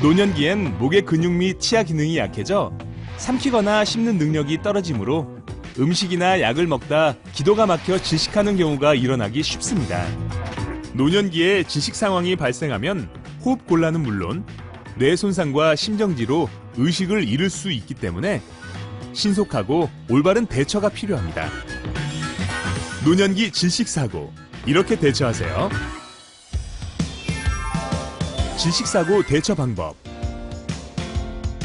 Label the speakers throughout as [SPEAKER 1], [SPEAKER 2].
[SPEAKER 1] 노년기엔 목의 근육 및 치아 기능이 약해져 삼키거나 씹는 능력이 떨어지므로 음식이나 약을 먹다 기도가 막혀 질식하는 경우가 일어나기 쉽습니다. 노년기에 질식 상황이 발생하면 호흡 곤란은 물론 뇌 손상과 심정지로 의식을 잃을 수 있기 때문에 신속하고 올바른 대처가 필요합니다. 노년기 질식사고, 이렇게 대처하세요. 질식사고 대처 방법.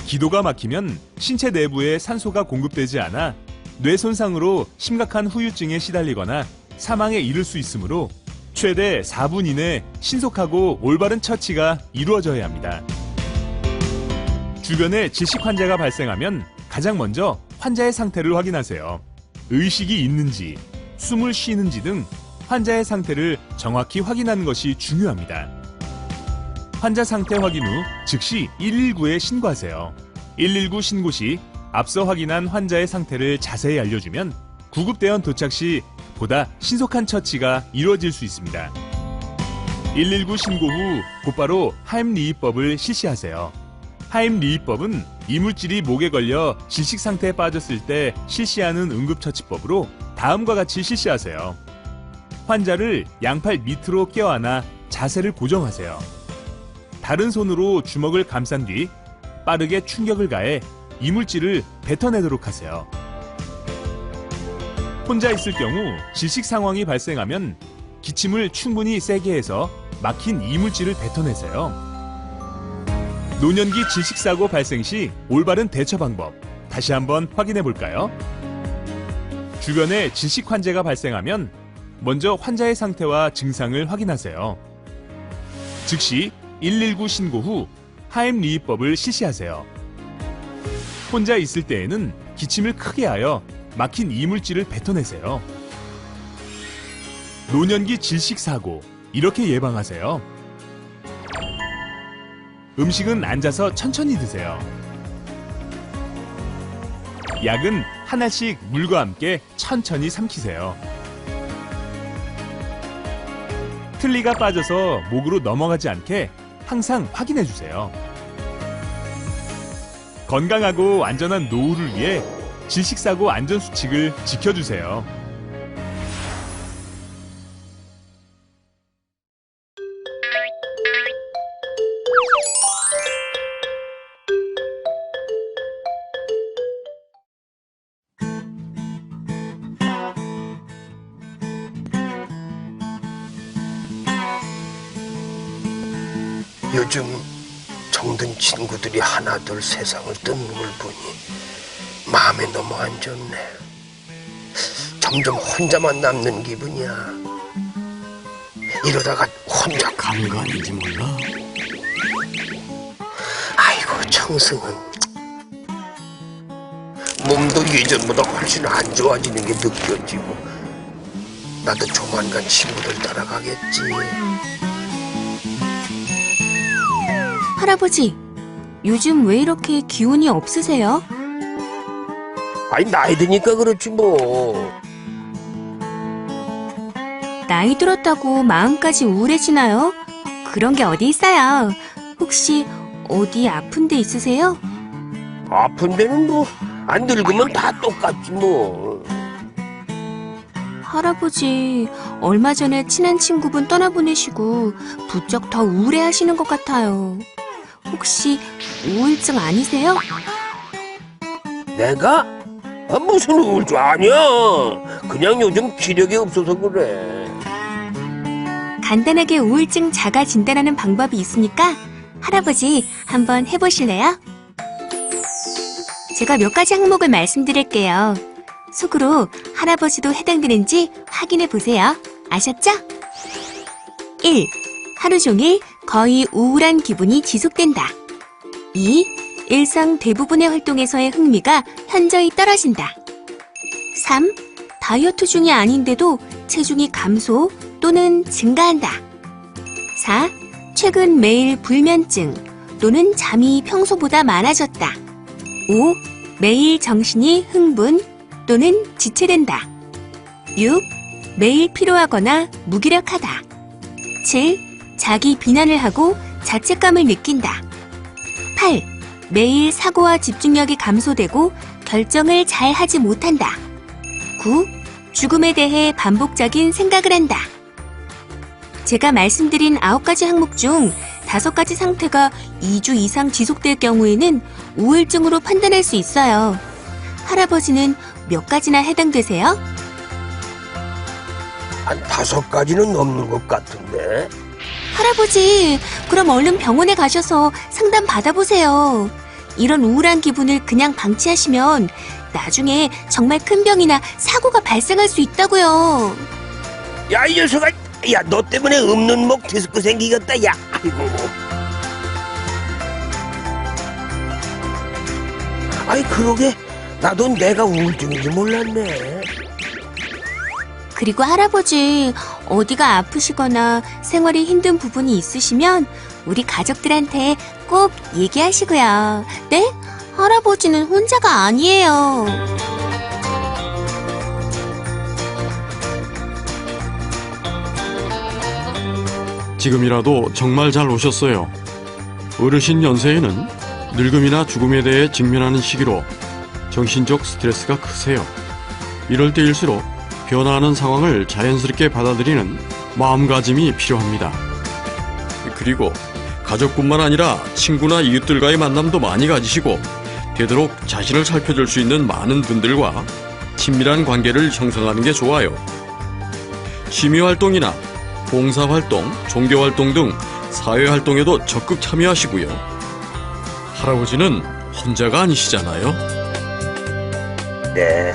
[SPEAKER 1] 기도가 막히면 신체 내부에 산소가 공급되지 않아 뇌 손상으로 심각한 후유증에 시달리거나 사망에 이를 수 있으므로 최대 4분 이내 신속하고 올바른 처치가 이루어져야 합니다. 주변에 질식 환자가 발생하면 가장 먼저 환자의 상태를 확인하세요. 의식이 있는지, 숨을 쉬는지 등 환자의 상태를 정확히 확인하는 것이 중요합니다. 환자 상태 확인 후 즉시 119에 신고하세요. 119 신고 시 앞서 확인한 환자의 상태를 자세히 알려주면 구급대원 도착 시 보다 신속한 처치가 이루어질 수 있습니다. 119 신고 후 곧바로 하임리히법을 실시하세요. 하임리히법은 이물질이 목에 걸려 질식 상태에 빠졌을 때 실시하는 응급처치법으로 다음과 같이 실시하세요. 환자를 양팔 밑으로 껴안아 자세를 고정하세요. 다른 손으로 주먹을 감싼 뒤 빠르게 충격을 가해 이물질을 뱉어내도록 하세요. 혼자 있을 경우 질식 상황이 발생하면 기침을 충분히 세게 해서 막힌 이물질을 뱉어내세요. 노년기 질식사고 발생 시 올바른 대처 방법, 다시 한번 확인해 볼까요? 주변에 질식 환자가 발생하면 먼저 환자의 상태와 증상을 확인하세요. 즉시 119 신고 후 하임리히법을 실시하세요. 혼자 있을 때에는 기침을 크게 하여 막힌 이물질을 뱉어내세요. 노년기 질식사고, 이렇게 예방하세요. 음식은 앉아서 천천히 드세요. 약은 하나씩 물과 함께 천천히 삼키세요. 틀니가 빠져서 목으로 넘어가지 않게 항상 확인해 주세요. 건강하고 안전한 노후를 위해 질식사고 안전수칙을 지켜주세요.
[SPEAKER 2] 요즘 정든 친구들이 하나둘 세상을 떠는 걸 보니 마음이 너무 안 좋네. 점점 혼자만 남는 기분이야. 이러다가 혼자 가는 거 아닌지 몰라. 아이고, 청승은 몸도 예전보다 훨씬 안 좋아지는 게 느껴지고 나도 조만간 친구들 따라가겠지.
[SPEAKER 3] 할아버지, 요즘 왜 이렇게 기운이 없으세요?
[SPEAKER 2] 아니, 나이 드니까 그렇지 뭐.
[SPEAKER 3] 나이 들었다고 마음까지 우울해지나요? 그런 게 어디 있어요. 혹시 어디 아픈 데 있으세요?
[SPEAKER 2] 아픈 데는 뭐 안 늙으면 다 똑같지 뭐.
[SPEAKER 3] 할아버지, 얼마 전에 친한 친구분 떠나보내시고 부쩍 더 우울해하시는 것 같아요. 혹시 우울증 아니세요?
[SPEAKER 2] 내가? 무슨 우울증 아니야. 그냥 요즘 기력이 없어서 그래.
[SPEAKER 3] 간단하게 우울증 자가 진단하는 방법이 있으니까 할아버지 한번 해보실래요? 제가 몇 가지 항목을 말씀드릴게요. 속으로 할아버지도 해당되는지 확인해 보세요. 아셨죠? 1. 하루 종일 거의 우울한 기분이 지속된다. 2. 일상 대부분의 활동에서의 흥미가 현저히 떨어진다. 3. 다이어트 중이 아닌데도 체중이 감소 또는 증가한다. 4. 최근 매일 불면증 또는 잠이 평소보다 많아졌다. 5. 매일 정신이 흥분 또는 지체된다. 6. 매일 피로하거나 무기력하다. 7. 자기 비난을 하고 자책감을 느낀다. 8. 매일 사고와 집중력이 감소되고 결정을 잘 하지 못한다. 9. 죽음에 대해 반복적인 생각을 한다. 제가 말씀드린 9가지 항목 중 5가지 상태가 2주 이상 지속될 경우에는 우울증으로 판단할 수 있어요. 할아버지는 몇 가지나 해당되세요?
[SPEAKER 2] 한 5가지는 넘는 것 같은데.
[SPEAKER 3] 할아버지, 그럼 얼른 병원에 가셔서 상담 받아보세요. 이런 우울한 기분을 그냥 방치하시면 나중에 정말 큰 병이나 사고가 발생할 수 있다고요.
[SPEAKER 2] 야, 이 녀석아. 야, 너 때문에 없는 목 디스크 생기겠다. 야, 아이고. 아이, 그러게. 나도 내가 우울증인지 몰랐네.
[SPEAKER 3] 그리고 할아버지, 어디가 아프시거나 생활이 힘든 부분이 있으시면 우리 가족들한테 꼭 얘기하시고요. 네? 할아버지는 혼자가 아니에요.
[SPEAKER 4] 지금이라도 정말 잘 오셨어요. 어르신 연세에는 늙음이나 죽음에 대해 직면하는 시기로 정신적 스트레스가 크세요. 이럴 때일수록 변화하는 상황을 자연스럽게 받아들이는 마음가짐이 필요합니다. 그리고 가족뿐만 아니라 친구나 이웃들과의 만남도 많이 가지시고 되도록 자신을 살펴줄 수 있는 많은 분들과 친밀한 관계를 형성하는 게 좋아요. 취미활동이나 봉사활동, 종교활동 등 사회활동에도 적극 참여하시고요. 할아버지는 혼자가 아니시잖아요.
[SPEAKER 2] 네,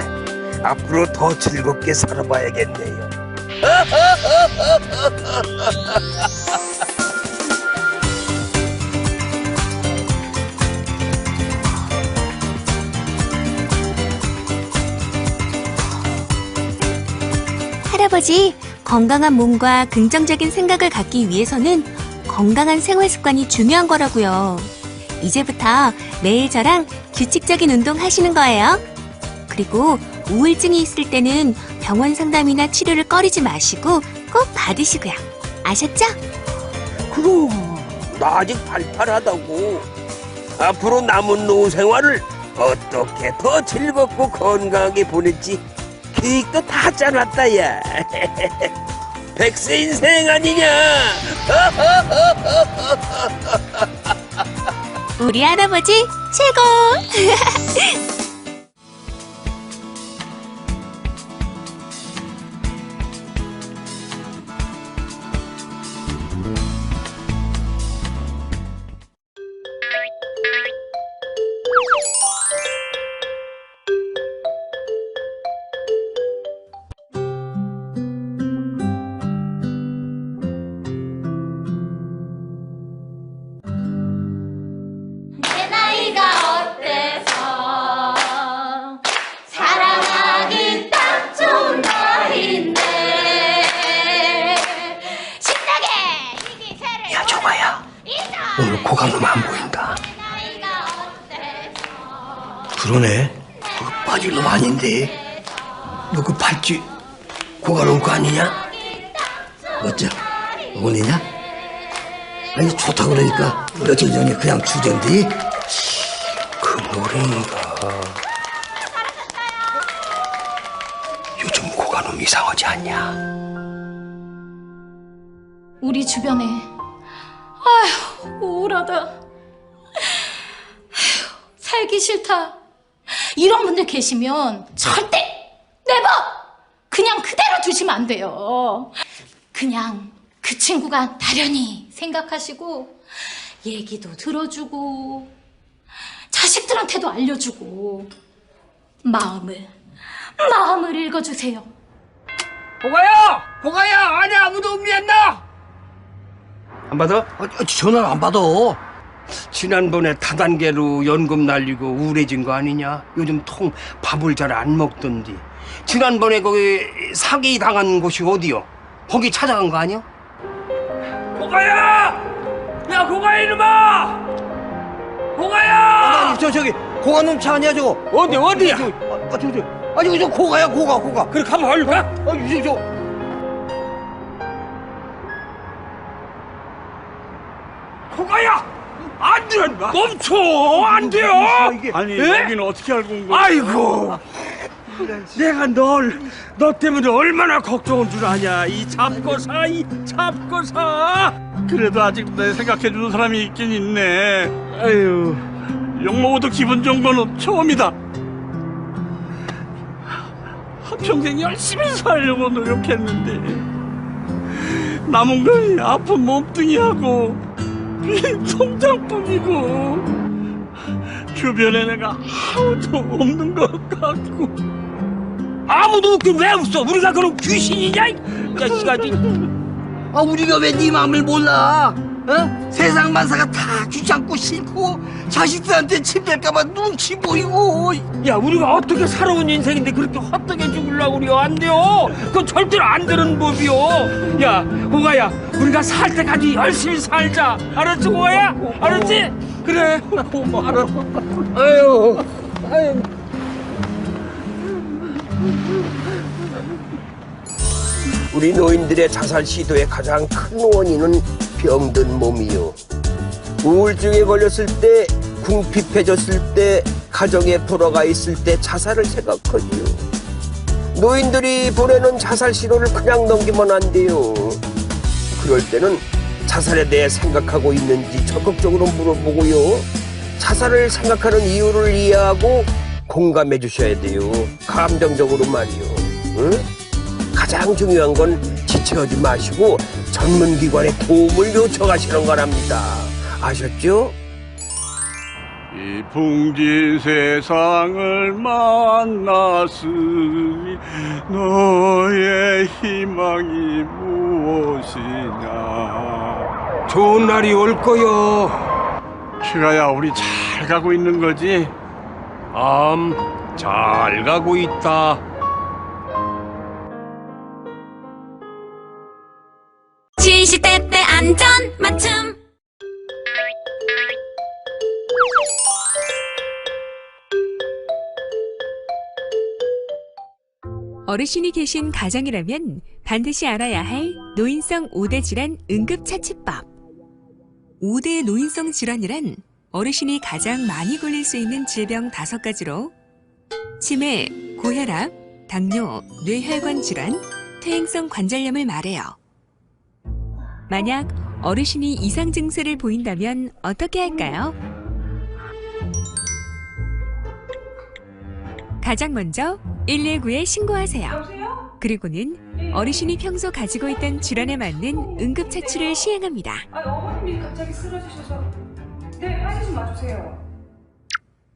[SPEAKER 2] 앞으로 더 즐겁게 살아봐야겠네요.
[SPEAKER 3] 할아버지, 건강한 몸과 긍정적인 생각을 갖기 위해서는 건강한 생활 습관이 중요한 거라고요. 이제부터 매일 저랑 규칙적인 운동 하시는 거예요. 그리고 우울증이 있을 때는 병원 상담이나 치료를 꺼리지 마시고 꼭 받으시고요. 아셨죠?
[SPEAKER 2] 그럼 나 아직 팔팔하다고. 앞으로 남은 노후 생활을 어떻게 더 즐겁고 건강하게 보낼지 계획도 다 짜놨다, 야. 100세 인생 아니냐?
[SPEAKER 3] 우리 할아버지 최고!
[SPEAKER 5] 내 나이가 어때서 사랑하기 딱 좋은 나이인데 신나게 희귀세를
[SPEAKER 2] 야, 저봐야. 오늘 고강놈 안 보인다. 그러네. 그 빠질 놈 아닌데. 너 그 팔찌 고가놓은 거 아니냐? 어째? 오느냐? 아니, 좋다 그러니까 며칠 전에 그냥 주던데. 그 노래인가. 요즘 고가놈 이상하지 않냐?
[SPEAKER 5] 우리 주변에 아휴 우울하다 아휴, 살기 싫다 이런 분들 계시면 절대 네버 그냥 그대로 두시면 안 돼요. 그냥 그 친구가 나련히 생각하시고 얘기도 들어주고 자식들한테도 알려주고 마음을 읽어주세요.
[SPEAKER 2] 고가야 안에 아무도 없니 않나? 안 받아? 전화 안 받아. 지난번에 다단계로 연금 날리고 우울해진 거 아니냐? 요즘 통 밥을 잘 안 먹던디. 지난번에 거기 사기 당한 곳이 어디요? 거기 찾아간 거 아니야? 고가야! 야, 고가야 이놈아! 고가야!
[SPEAKER 6] 아니 저기 고가놈 차 아니야 저거?
[SPEAKER 2] 어디야?
[SPEAKER 6] 아니 저 고가야 고가.
[SPEAKER 2] 그래 가면 얼른 가?
[SPEAKER 6] 아니 저
[SPEAKER 2] 고가야! 안 돼! 멈춰! 안 돼요!
[SPEAKER 7] 아니
[SPEAKER 2] 예?
[SPEAKER 7] 여기는 어떻게 알고 온 거야?
[SPEAKER 2] 아이고! 내가 너 때문에 얼마나 걱정한 줄 아냐? 이 잡거사, 이 잡거사!
[SPEAKER 7] 그래도 아직 내 생각해주는 사람이 있긴 있네.
[SPEAKER 2] 아유,
[SPEAKER 7] 욕먹어도 기분 좋은 거는 처음이다. 한평생 열심히 살려고 노력했는데 남은 건 아픈 몸뚱이하고 빈 통장뿐이고 주변에 내가 아무도 없는 것 같고.
[SPEAKER 2] 아무도 없긴 왜 없어? 우리가 그럼 귀신이냐? 이 자식아지.
[SPEAKER 6] 아, 우리가 왜 네 마음을 몰라? 어? 세상 만사가 다 귀찮고 싫고 자식들한테 침될까봐 눈치 보이고.
[SPEAKER 2] 야, 우리가 어떻게 살아온 인생인데 그렇게 헛되게 죽으려고 그래요? 안 돼요. 그건 절대로 안 되는 법이요. 야, 호가야, 우리가 살 때까지 열심히 살자. 알았지, 호가야? 알았지? 그래. 알았어. 아유, 아유.
[SPEAKER 8] 우리 노인들의 자살 시도의 가장 큰 원인은 병든 몸이요. 우울증에 걸렸을 때, 궁핍해졌을 때, 가정에 불화가 있을 때 자살을 생각하지요. 노인들이 보내는 자살 신호를 그냥 넘기면 안 돼요. 그럴 때는 자살에 대해 생각하고 있는지 적극적으로 물어보고요. 자살을 생각하는 이유를 이해하고 공감해 주셔야 돼요. 감정적으로 말이요. 응? 가장 중요한 건 지체하지 마시고 전문기관의 도움을 요청하시는 거랍니다. 아셨죠?
[SPEAKER 7] 이 풍진 세상을 만났으니 너의 희망이 무엇이냐.
[SPEAKER 2] 좋은 날이 올 거요.
[SPEAKER 7] 큐가야, 우리 잘 가고 있는 거지?
[SPEAKER 2] 잘 가고 있다.
[SPEAKER 3] 시시때때 안전 맞춤. 어르신이 계신 가정이라면 반드시 알아야 할 노인성 5대 질환 응급처치법. 5대 노인성 질환이란 어르신이 가장 많이 걸릴 수 있는 질병 5가지로 치매, 고혈압, 당뇨, 뇌혈관 질환, 퇴행성 관절염을 말해요. 만약 어르신이 이상 증세를 보인다면 어떻게 할까요? 가장 먼저 119에 신고하세요. 그리고는 어르신이 평소 가지고 있던 질환에 맞는 응급처치를 시행합니다.
[SPEAKER 9] 어머님이 갑자기 쓰러지셔서 빨리 좀 와주세요.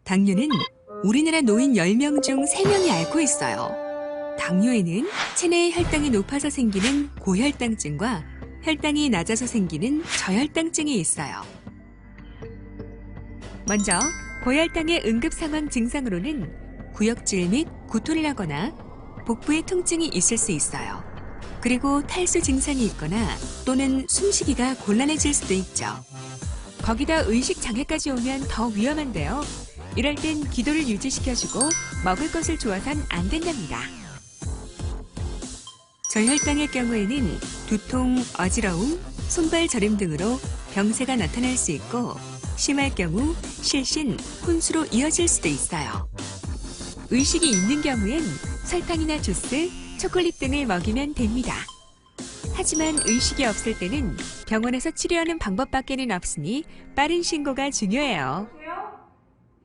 [SPEAKER 3] 당뇨는 우리나라 노인 10명 중 3명이 앓고 있어요. 당뇨에는 체내의 혈당이 높아서 생기는 고혈당증과 혈당이 낮아서 생기는 저혈당증이 있어요. 먼저 고혈당의 응급상황 증상으로는 구역질 및 구토를 하거나 복부에 통증이 있을 수 있어요. 그리고 탈수 증상이 있거나 또는 숨쉬기가 곤란해질 수도 있죠. 거기다 의식 장애까지 오면 더 위험한데요. 이럴 땐 기도를 유지시켜주고 먹을 것을 줘서는 안 된답니다. 저혈당의 경우에는 두통, 어지러움, 손발 저림 등으로 병세가 나타날 수 있고 심할 경우 실신, 혼수로 이어질 수도 있어요. 의식이 있는 경우엔 설탕이나 주스, 초콜릿 등을 먹이면 됩니다. 하지만 의식이 없을 때는 병원에서 치료하는 방법밖에는 없으니 빠른 신고가 중요해요.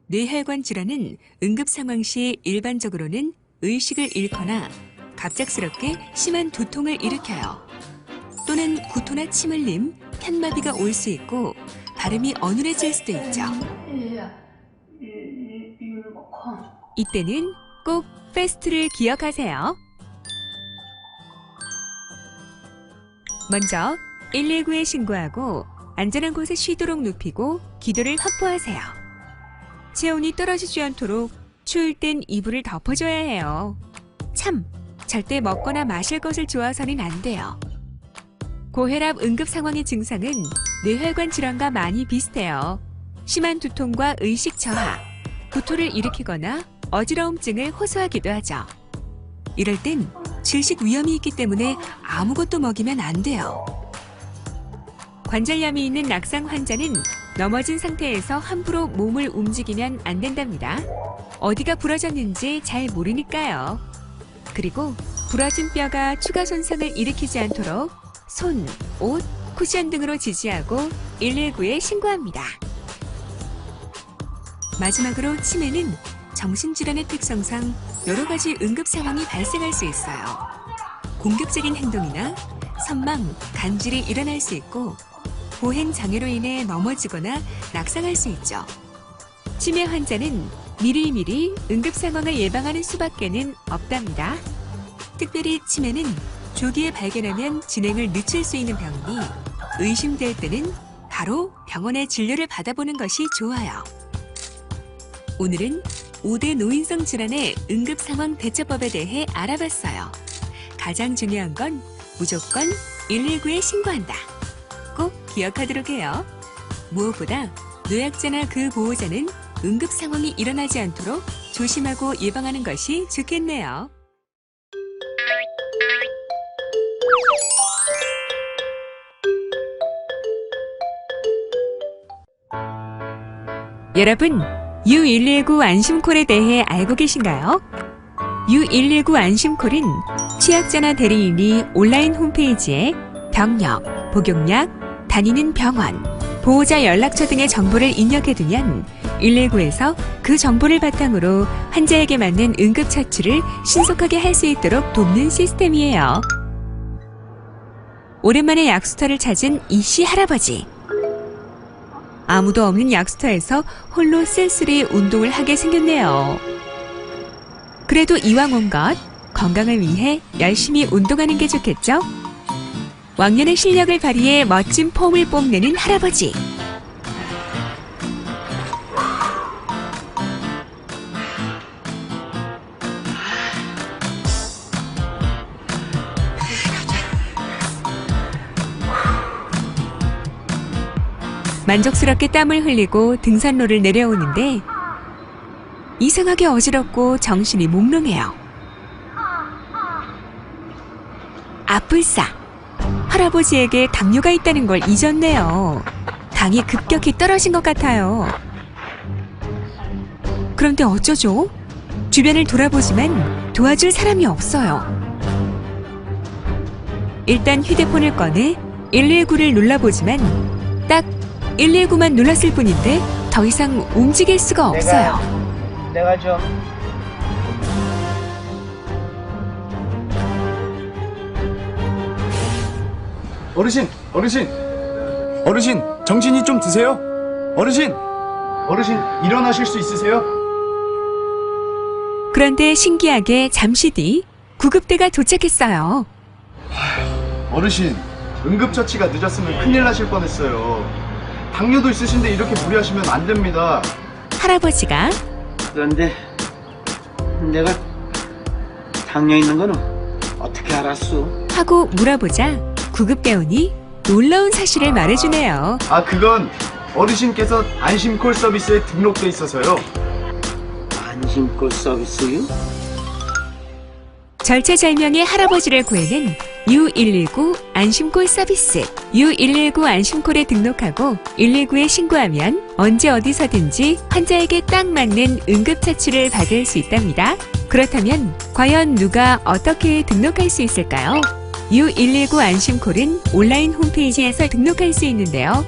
[SPEAKER 3] 뇌혈관 질환은 응급 상황 시 일반적으로는 의식을 잃거나 갑작스럽게 심한 두통을 일으켜요. 또는 구토나 침 흘림, 편마비가 올 수 있고 발음이 어눌해질 수도 있죠. 이때는 꼭 패스트를 기억하세요. 먼저 119에 신고하고 안전한 곳에 쉬도록 눕히고 기도를 확보하세요. 체온이 떨어지지 않도록 추울 땐 이불을 덮어줘야 해요. 참, 절대 먹거나 마실 것을 주어서는 안 돼요. 고혈압 응급 상황의 증상은 뇌혈관 질환과 많이 비슷해요. 심한 두통과 의식 저하, 구토를 일으키거나 어지러움증을 호소하기도 하죠. 이럴 땐 질식 위험이 있기 때문에 아무것도 먹이면 안 돼요. 관절염이 있는 낙상 환자는 넘어진 상태에서 함부로 몸을 움직이면 안 된답니다. 어디가 부러졌는지 잘 모르니까요. 그리고 부러진 뼈가 추가 손상을 일으키지 않도록 손, 옷, 쿠션 등으로 지지하고 119에 신고합니다. 마지막으로 치매는 정신질환의 특성상 여러 가지 응급 상황이 발생할 수 있어요. 공격적인 행동이나 선망, 간질이 일어날 수 있고 보행 장애로 인해 넘어지거나 낙상할 수 있죠. 치매 환자는 미리미리 응급 상황을 예방하는 수밖에는 없답니다. 특별히 치매는 조기에 발견하면 진행을 늦출 수 있는 병이니 의심될 때는 바로 병원의 진료를 받아보는 것이 좋아요. 오늘은 5대 노인성 질환의 응급 상황 대처법에 대해 알아봤어요. 가장 중요한 건 무조건 119에 신고한다. 꼭 기억하도록 해요. 무엇보다 노약자나 그 보호자는 응급 상황이 일어나지 않도록 조심하고 예방하는 것이 좋겠네요. 여러분, U119 안심콜에 대해 알고 계신가요? U119 안심콜은 취약자나 대리인이 온라인 홈페이지에 병력, 복용약, 다니는 병원, 보호자 연락처 등의 정보를 입력해두면 119에서 그 정보를 바탕으로 환자에게 맞는 응급처치를 신속하게 할 수 있도록 돕는 시스템이에요. 오랜만에 약수터를 찾은 이씨 할아버지. 아무도 없는 약수터에서 홀로 쓸쓸히 운동을 하게 생겼네요. 그래도 이왕 온 것, 건강을 위해 열심히 운동하는 게 좋겠죠? 왕년의 실력을 발휘해 멋진 폼을 뽐내는 할아버지. 만족스럽게 땀을 흘리고 등산로를 내려오는데 이상하게 어지럽고 정신이 몽롱해요. 아뿔싸! 할아버지에게 당뇨가 있다는 걸 잊었네요. 당이 급격히 떨어진 것 같아요. 그런데 어쩌죠? 주변을 돌아보지만 도와줄 사람이 없어요. 일단 휴대폰을 꺼내 119를 눌러보지만 딱 119만 눌렀을 뿐인데 더 이상 움직일 수가 없어요.
[SPEAKER 6] 내가 좀
[SPEAKER 10] 어르신, 정신이 좀 드세요? 어르신, 일어나실 수 있으세요?
[SPEAKER 3] 그런데 신기하게 잠시 뒤 구급대가 도착했어요.
[SPEAKER 10] 어르신, 응급처치가 늦었으면 큰일 나실 뻔했어요. 당뇨도 있으신데 이렇게 무리하시면 안 됩니다.
[SPEAKER 3] 할아버지가
[SPEAKER 6] 그런데 내가 당뇨 있는 거는 어떻게 알았어?
[SPEAKER 3] 하고 물어보자 구급대원이 놀라운 사실을 말해주네요.
[SPEAKER 10] 아, 그건 어르신께서 안심콜 서비스에 등록돼 있어서요.
[SPEAKER 6] 안심콜 서비스요?
[SPEAKER 3] 절체절명의 할아버지를 구해낸 U119 안심콜 서비스. U119 안심콜에 등록하고 119에 신고하면 언제 어디서든지 환자에게 딱 맞는 응급처치를 받을 수 있답니다. 그렇다면 과연 누가 어떻게 등록할 수 있을까요? U119 안심콜은 온라인 홈페이지에서 등록할 수 있는데요.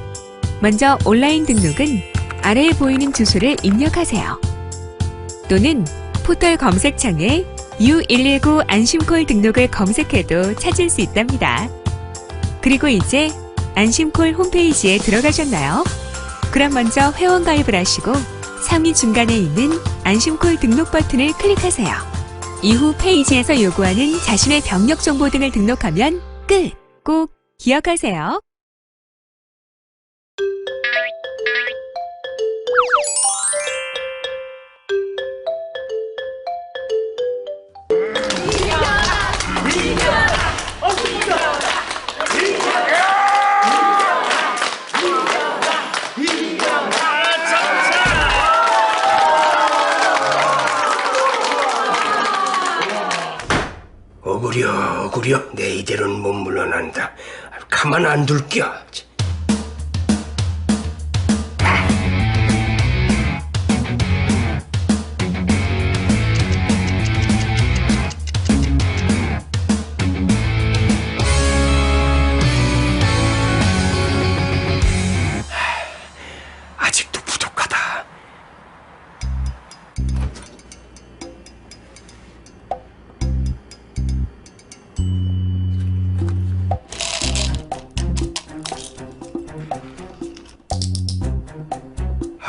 [SPEAKER 3] 먼저 온라인 등록은 아래에 보이는 주소를 입력하세요. 또는 포털 검색창에 U119 안심콜 등록을 검색해도 찾을 수 있답니다. 그리고 이제 안심콜 홈페이지에 들어가셨나요? 그럼 먼저 회원 가입을 하시고 상위 중간에 있는 안심콜 등록 버튼을 클릭하세요. 이후 페이지에서 요구하는 자신의 병력 정보 등을 등록하면 끝! 꼭 기억하세요.
[SPEAKER 2] 억울여 내 이대로는 못 물러난다. 가만 안 둘겨.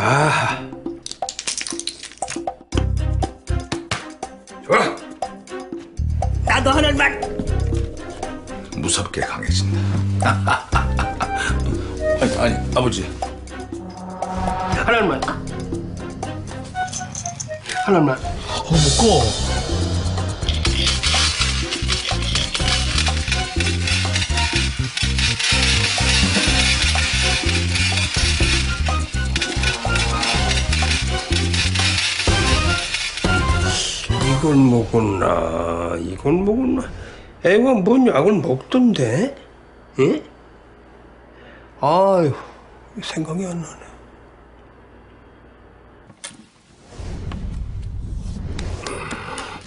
[SPEAKER 2] 아, 좋아. 나도 하나만.
[SPEAKER 11] 무섭게 강해진다. 아니, 아버지.
[SPEAKER 2] 하나만. 하나만.
[SPEAKER 6] 먹고.
[SPEAKER 2] 이건 먹었나? 이건 먹었나? 애가 뭔 약을 먹던데? 예? 아유, 생각이 안 나네.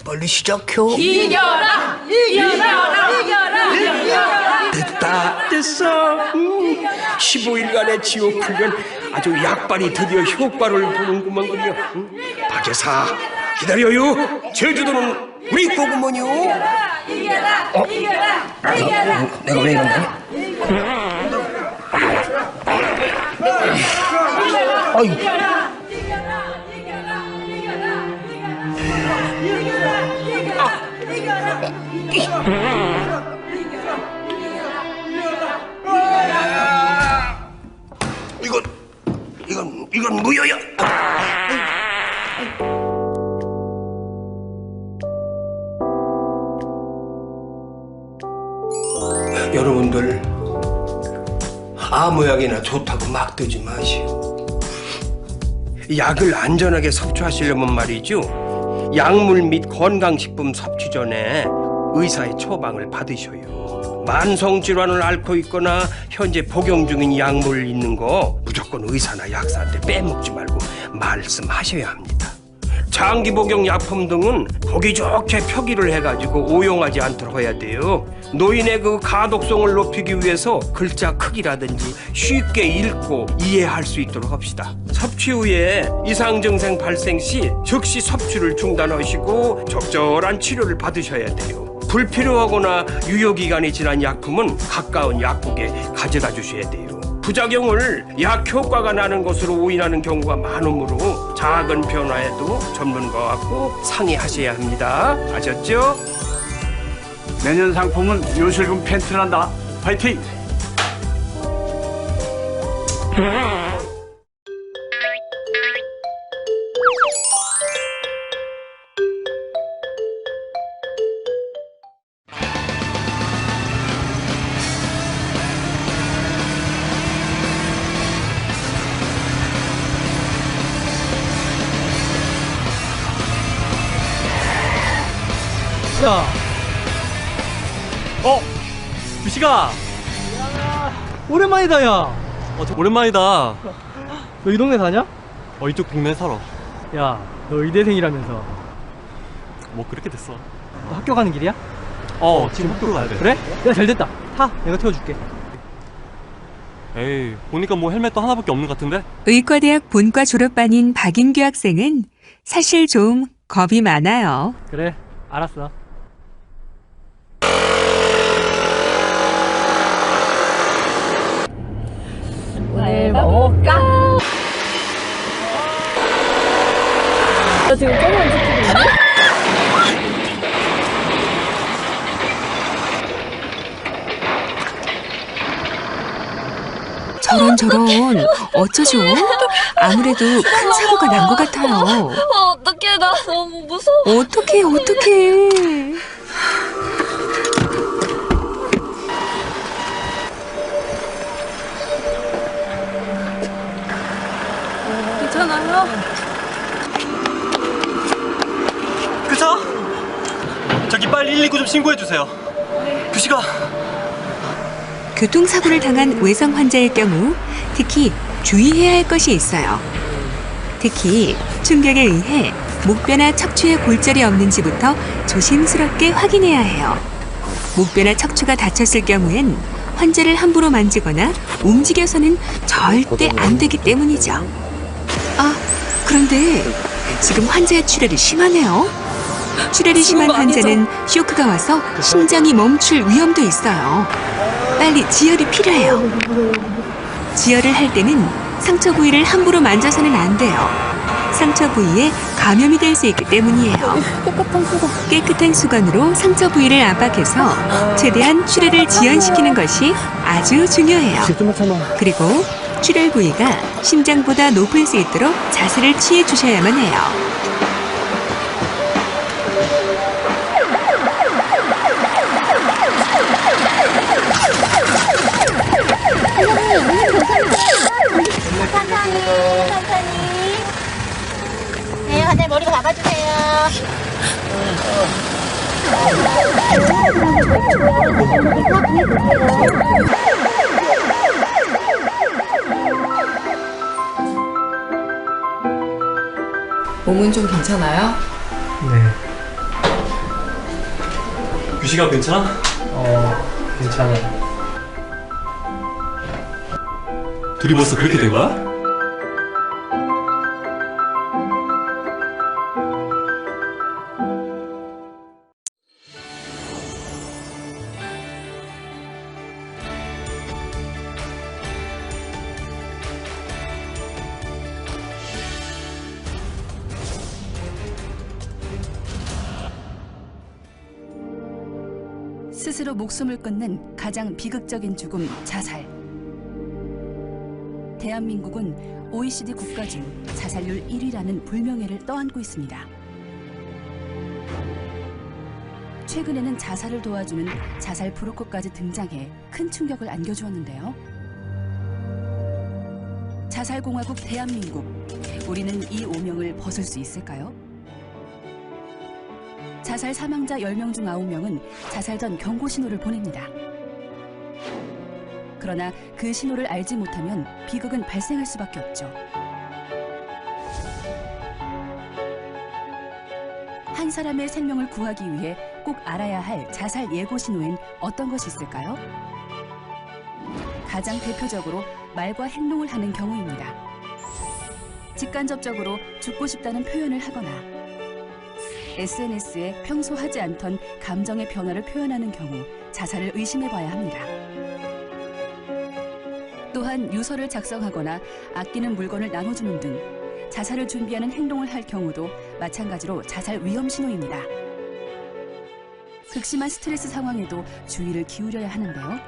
[SPEAKER 6] 빨리 시작해.
[SPEAKER 5] 이겨라! 이겨라! 이겨라! 이겨라!
[SPEAKER 2] 됐다, 됐어. 15일간의 지옥 훈련 아주 약발이 드디어 효과를 보는구만 그려. 박여사 기다려요. 제주도는 우리 거구먼요.
[SPEAKER 5] 이겨라! 이겨라!
[SPEAKER 2] 내가 왜 이런다니? 아유. 이건 무효야. 여러분들 아무 약이나 좋다고 막 드지 마시오. 약을 안전하게 섭취하시려면 말이죠, 약물 및 건강식품 섭취 전에 의사의 처방을 받으셔요. 만성질환을 앓고 있거나 현재 복용 중인 약물 있는 거 무조건 의사나 약사한테 빼먹지 말고 말씀하셔야 합니다. 장기 복용 약품 등은 보기 좋게 표기를 해가지고 오용하지 않도록 해야 돼요. 노인의 그 가독성을 높이기 위해서 글자 크기라든지 쉽게 읽고 이해할 수 있도록 합시다. 섭취 후에 이상 증상 발생 시 즉시 섭취를 중단하시고 적절한 치료를 받으셔야 돼요. 불필요하거나 유효기간이 지난 약품은 가까운 약국에 가져다 주셔야 돼요. 부작용을 약 효과가 나는 것으로 오인하는 경우가 많으므로 작은 변화에도 전문가하고 상의하셔야 합니다. 아셨죠?
[SPEAKER 7] 내년 상품은 요실금 팬트란다. 파이팅!
[SPEAKER 12] 야. 규식아. 오랜만이다, 야.
[SPEAKER 13] 오랜만이다.
[SPEAKER 12] 너 이 동네 사냐?
[SPEAKER 13] 이쪽 동네에 살아.
[SPEAKER 12] 야, 너 의대생이라면서.
[SPEAKER 13] 뭐 그렇게 됐어.
[SPEAKER 12] 너 학교 가는 길이야?
[SPEAKER 13] 지금 학교 가야 돼.
[SPEAKER 12] 그래? 야, 잘 됐다. 타, 내가 태워줄게.
[SPEAKER 13] 에이, 보니까 뭐 헬멧도 하나밖에 없는 것 같은데?
[SPEAKER 3] 의과대학 본과 졸업반인 박인규 학생은 사실 좀 겁이 많아요.
[SPEAKER 12] 그래, 알았어.
[SPEAKER 9] 오늘 먹을까? 너 지금 조금 지키고 있니?
[SPEAKER 3] 저런 어쩌죠? 아무래도 큰 사고가 난 것 같아요.
[SPEAKER 9] 어떡해, 나 너무 무서워.
[SPEAKER 3] 어떡해.
[SPEAKER 9] 괜찮아요?
[SPEAKER 13] 그쵸? 저기 빨리 119 좀 신고해주세요. 규식아.
[SPEAKER 3] 교통사고를 당한 외상 환자의 경우 특히 주의해야 할 것이 있어요. 특히 충격에 의해 목뼈나 척추에 골절이 없는지부터 조심스럽게 확인해야 해요. 목뼈나 척추가 다쳤을 경우엔 환자를 함부로 만지거나 움직여서는 절대 안 되기 때문이죠. 그런데 지금 환자의 출혈이 심하네요. 출혈이 심한 환자는 쇼크가 와서 심장이 멈출 위험도 있어요. 빨리 지혈이 필요해요. 지혈을 할 때는 상처 부위를 함부로 만져서는 안 돼요. 상처 부위에 감염이 될 수 있기 때문이에요. 깨끗한 수건으로 상처 부위를 압박해서 최대한 출혈을 지연시키는 것이 아주 중요해요. 그리고 출혈 부위가 심장보다 높을 수 있도록 자세를 취해 주셔야만 해요.
[SPEAKER 14] 천천히. 네, 환자님 머리 잡아주세요.
[SPEAKER 15] 몸은 좀 괜찮아요?
[SPEAKER 13] 네. 규식아 괜찮아?
[SPEAKER 12] 괜찮아.
[SPEAKER 13] 둘이 벌써 그렇게 된 거야?
[SPEAKER 16] 스스로 목숨을 끊는 가장 비극적인 죽음, 자살. 대한민국은 OECD 국가 중 자살률 1위라는 불명예를 떠안고 있습니다. 최근에는 자살을 도와주는 자살 브로커까지 등장해 큰 충격을 안겨주었는데요. 자살공화국 대한민국, 우리는 이 오명을 벗을 수 있을까요? 자살 사망자 10명 중 9명은 자살 전 경고 신호를 보냅니다. 그러나 그 신호를 알지 못하면 비극은 발생할 수밖에 없죠. 한 사람의 생명을 구하기 위해 꼭 알아야 할 자살 예고 신호엔 어떤 것이 있을까요? 가장 대표적으로 말과 행동을 하는 경우입니다. 직간접적으로 죽고 싶다는 표현을 하거나 SNS에 평소 하지 않던 감정의 변화를 표현하는 경우 자살을 의심해봐야 합니다. 또한 유서를 작성하거나 아끼는 물건을 나눠주는 등 자살을 준비하는 행동을 할 경우도 마찬가지로 자살 위험 신호입니다. 극심한 스트레스 상황에도 주의를 기울여야 하는데요.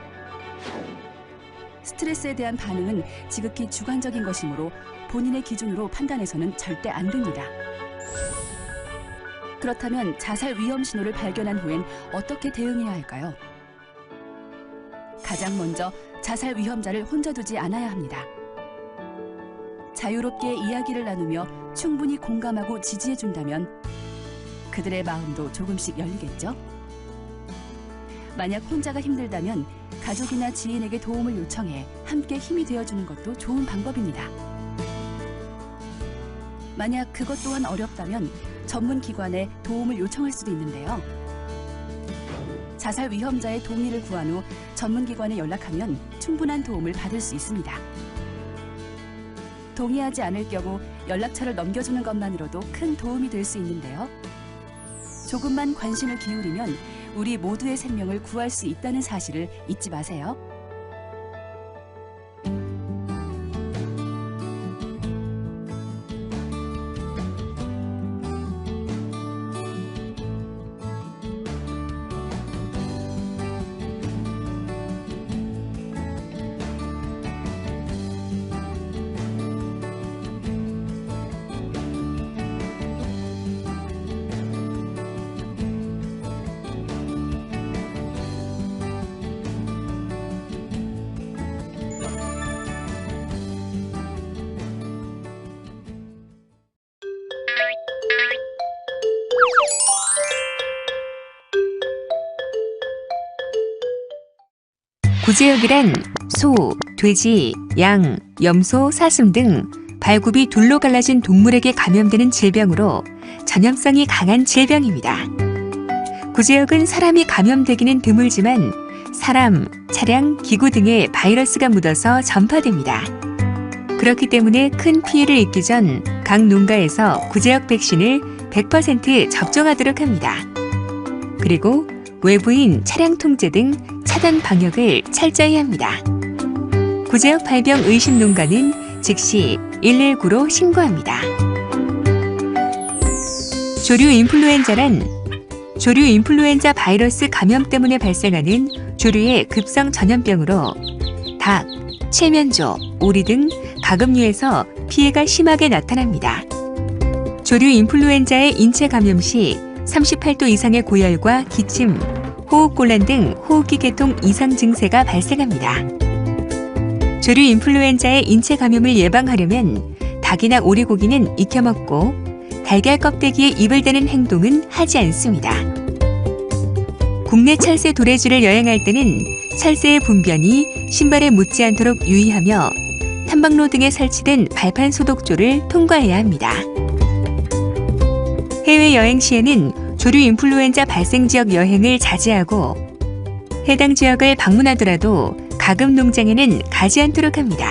[SPEAKER 16] 스트레스에 대한 반응은 지극히 주관적인 것이므로 본인의 기준으로 판단해서는 절대 안 됩니다. 그렇다면 자살 위험 신호를 발견한 후엔 어떻게 대응해야 할까요? 가장 먼저 자살 위험자를 혼자 두지 않아야 합니다. 자유롭게 이야기를 나누며 충분히 공감하고 지지해준다면 그들의 마음도 조금씩 열리겠죠? 만약 혼자가 힘들다면 가족이나 지인에게 도움을 요청해 함께 힘이 되어주는 것도 좋은 방법입니다. 만약 그것 또한 어렵다면 전문 기관에 도움을 요청할 수도 있는데요. 자살 위험자의 동의를 구한 후 전문 기관에 연락하면 충분한 도움을 받을 수 있습니다. 동의하지 않을 경우 연락처를 넘겨주는 것만으로도 큰 도움이 될 수 있는데요. 조금만 관심을 기울이면 우리 모두의 생명을 구할 수 있다는 사실을 잊지 마세요.
[SPEAKER 3] 구제역이란 소, 돼지, 양, 염소, 사슴 등 발굽이 둘로 갈라진 동물에게 감염되는 질병으로 전염성이 강한 질병입니다. 구제역은 사람이 감염되기는 드물지만 사람, 차량, 기구 등에 바이러스가 묻어서 전파됩니다. 그렇기 때문에 큰 피해를 입기 전 각 농가에서 구제역 백신을 100% 접종하도록 합니다. 그리고 외부인 차량 통제 등 차단 방역을 철저히 합니다. 구제역 발병 의심 농가는 즉시 119로 신고합니다. 조류 인플루엔자란 조류 인플루엔자 바이러스 감염 때문에 발생하는 조류의 급성 전염병으로 닭, 칠면조, 오리 등 가금류에서 피해가 심하게 나타납니다. 조류 인플루엔자의 인체 감염 시 38도 이상의 고열과 기침, 호흡곤란 등 호흡기 계통 이상 증세가 발생합니다. 조류 인플루엔자의 인체 감염을 예방하려면 닭이나 오리고기는 익혀 먹고 달걀 껍데기에 입을 대는 행동은 하지 않습니다. 국내 철새 도래지를 여행할 때는 철새의 분변이 신발에 묻지 않도록 유의하며 탐방로 등에 설치된 발판 소독조를 통과해야 합니다. 해외여행 시에는 조류 인플루엔자 발생 지역 여행을 자제하고 해당 지역을 방문하더라도 가금 농장에는 가지 않도록 합니다.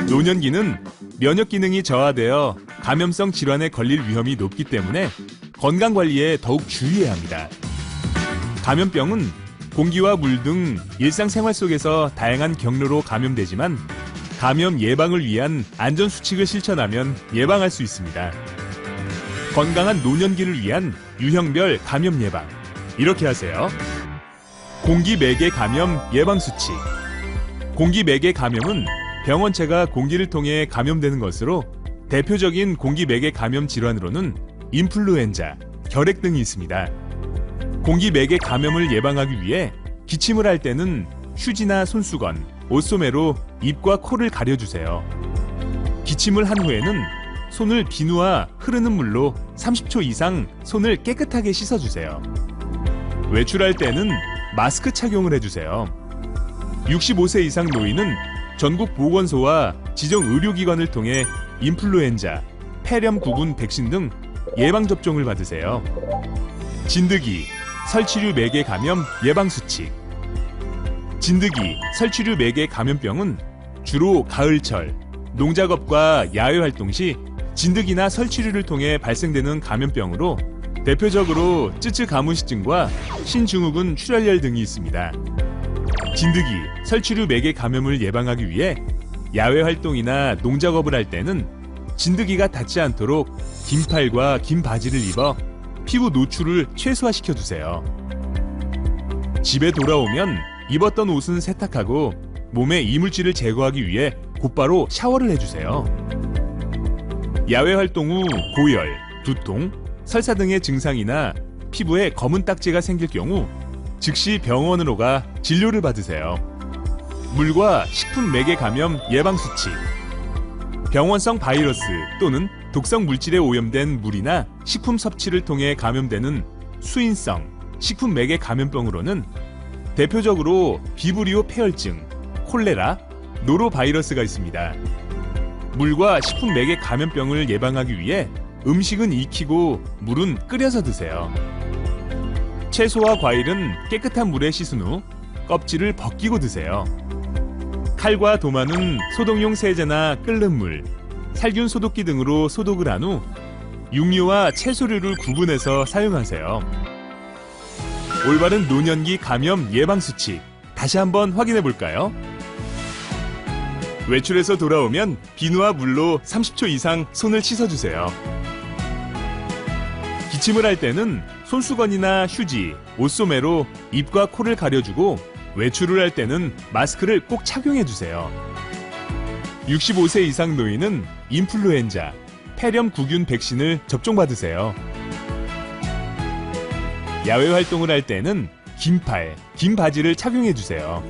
[SPEAKER 1] 노년기는 면역 기능이 저하되어 감염성 질환에 걸릴 위험이 높기 때문에 건강관리에 더욱 주의해야 합니다. 감염병은 공기와 물 등 일상생활 속에서 다양한 경로로 감염되지만 감염 예방을 위한 안전수칙을 실천하면 예방할 수 있습니다. 건강한 노년기를 위한 유형별 감염 예방, 이렇게 하세요. 공기매개 감염 예방수칙. 공기매개 감염은 병원체가 공기를 통해 감염되는 것으로 대표적인 공기매개 감염 질환으로는 인플루엔자, 결핵 등이 있습니다. 공기매개 감염을 예방하기 위해 기침을 할 때는 휴지나 손수건, 옷소매로 입과 코를 가려주세요. 기침을 한 후에는 손을 비누와 흐르는 물로 30초 이상 손을 깨끗하게 씻어주세요. 외출할 때는 마스크 착용을 해주세요. 65세 이상 노인은 전국 보건소와 지정 의료기관을 통해 인플루엔자, 폐렴 구군 백신 등 예방접종을 받으세요. 진드기, 설치류 매개 감염 예방수칙. 진드기, 설치류 매개 감염병은 주로 가을철, 농작업과 야외활동 시 진드기나 설치류를 통해 발생되는 감염병으로 대표적으로 쯔쯔 가무시증과 신증후군 출혈열 등이 있습니다. 진드기, 설치류 매개 감염을 예방하기 위해 야외 활동이나 농작업을 할 때는 진드기가 닿지 않도록 긴 팔과 긴 바지를 입어 피부 노출을 최소화시켜 주세요. 집에 돌아오면 입었던 옷은 세탁하고 몸의 이물질을 제거하기 위해 곧바로 샤워를 해주세요. 야외 활동 후 고열, 두통, 설사 등의 증상이나 피부에 검은 딱지가 생길 경우 즉시 병원으로 가 진료를 받으세요. 물과 식품 매개 감염 예방수칙. 병원성 바이러스 또는 독성 물질에 오염된 물이나 식품 섭취를 통해 감염되는 수인성 식품 매개 감염병으로는 대표적으로 비브리오 폐혈증, 콜레라, 노로바이러스가 있습니다. 물과 식품 매개 감염병을 예방하기 위해 음식은 익히고 물은 끓여서 드세요. 채소와 과일은 깨끗한 물에 씻은 후 껍질을 벗기고 드세요. 칼과 도마는 소독용 세제나 끓는 물, 살균 소독기 등으로 소독을 한 후 육류와 채소류를 구분해서 사용하세요. 올바른 노년기 감염 예방수칙 다시 한번 확인해 볼까요? 외출해서 돌아오면 비누와 물로 30초 이상 손을 씻어주세요. 기침을 할 때는 손수건이나 휴지, 옷소매로 입과 코를 가려주고 외출을 할 때는 마스크를 꼭 착용해 주세요. 65세 이상 노인은 인플루엔자, 폐렴구균 백신을 접종받으세요. 야외 활동을 할 때는 긴팔, 긴 바지를 착용해 주세요.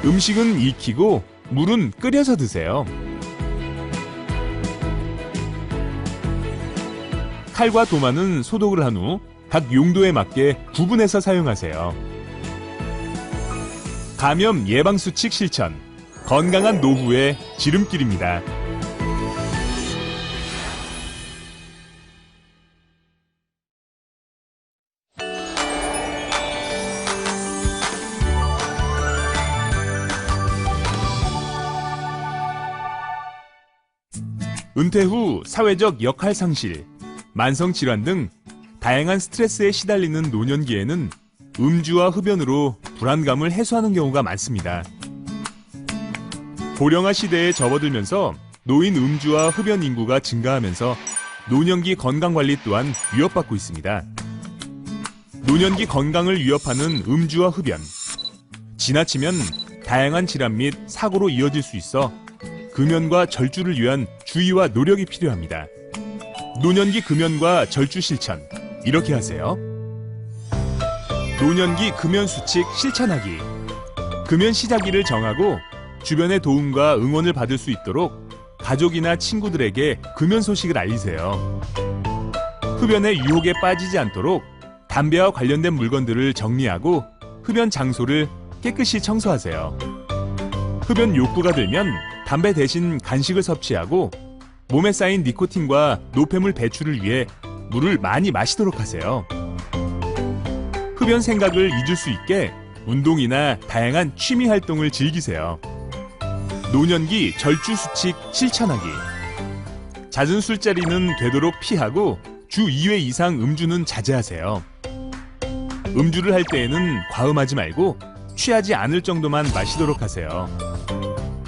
[SPEAKER 1] 음식은 익히고 물은 끓여서 드세요. 칼과 도마는 소독을 한 후 각 용도에 맞게 구분해서 사용하세요. 감염 예방 수칙 실천, 건강한 노후의 지름길입니다. 은퇴 후 사회적 역할 상실, 만성 질환 등 다양한 스트레스에 시달리는 노년기에는 음주와 흡연으로 불안감을 해소하는 경우가 많습니다. 고령화 시대에 접어들면서 노인 음주와 흡연 인구가 증가하면서 노년기 건강관리 또한 위협받고 있습니다. 노년기 건강을 위협하는 음주와 흡연. 지나치면 다양한 질환 및 사고로 이어질 수 있어 금연과 절주를 위한 주의와 노력이 필요합니다. 노년기 금연과 절주 실천, 이렇게 하세요. 노년기 금연 수칙 실천하기. 금연 시작일을 정하고 주변의 도움과 응원을 받을 수 있도록 가족이나 친구들에게 금연 소식을 알리세요. 흡연의 유혹에 빠지지 않도록 담배와 관련된 물건들을 정리하고 흡연 장소를 깨끗이 청소하세요. 흡연 욕구가 들면 담배 대신 간식을 섭취하고 몸에 쌓인 니코틴과 노폐물 배출을 위해 물을 많이 마시도록 하세요. 흡연 생각을 잊을 수 있게 운동이나 다양한 취미 활동을 즐기세요. 노년기 절주 수칙 실천하기. 잦은 술자리는 되도록 피하고 주 2회 이상 음주는 자제하세요. 음주를 할 때에는 과음하지 말고 취하지 않을 정도만 마시도록 하세요.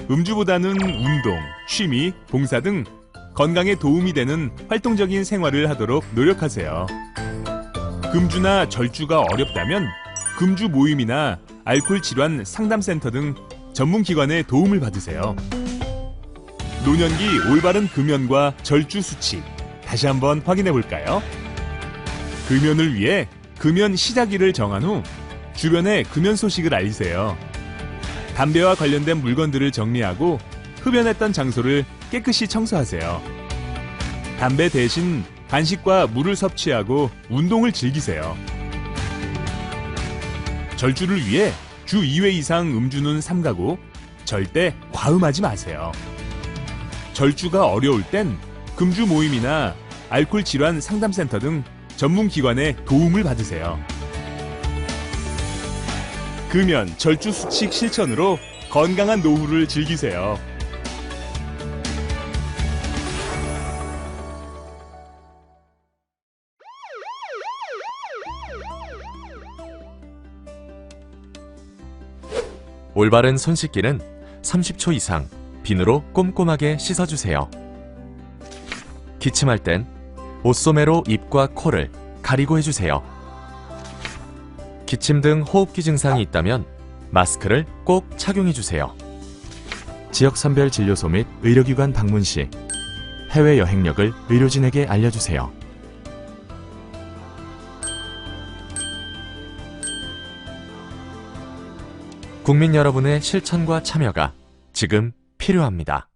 [SPEAKER 1] 음주보다는 운동, 취미, 봉사 등 건강에 도움이 되는 활동적인 생활을 하도록 노력하세요. 금주나 절주가 어렵다면 금주 모임이나 알코올 질환 상담센터 등 전문기관의 도움을 받으세요. 노년기 올바른 금연과 절주 수칙, 다시 한번 확인해 볼까요? 금연을 위해 금연 시작일을 정한 후 주변에 금연 소식을 알리세요. 담배와 관련된 물건들을 정리하고 흡연했던 장소를 깨끗이 청소하세요. 담배 대신 간식과 물을 섭취하고 운동을 즐기세요. 절주를 위해 주 2회 이상 음주는 삼가고 절대 과음하지 마세요. 절주가 어려울 땐 금주 모임이나 알코올 질환 상담센터 등 전문기관의 도움을 받으세요. 금연, 절주 수칙 실천으로 건강한 노후를 즐기세요.
[SPEAKER 17] 올바른 손 씻기는 30초 이상 비누로 꼼꼼하게 씻어주세요. 기침할 땐 옷소매로 입과 코를 가리고 해주세요. 기침 등 호흡기 증상이 있다면 마스크를 꼭 착용해주세요. 지역선별 진료소 및 의료기관 방문 시 해외 여행력을 의료진에게 알려주세요. 국민 여러분의 실천과 참여가 지금 필요합니다.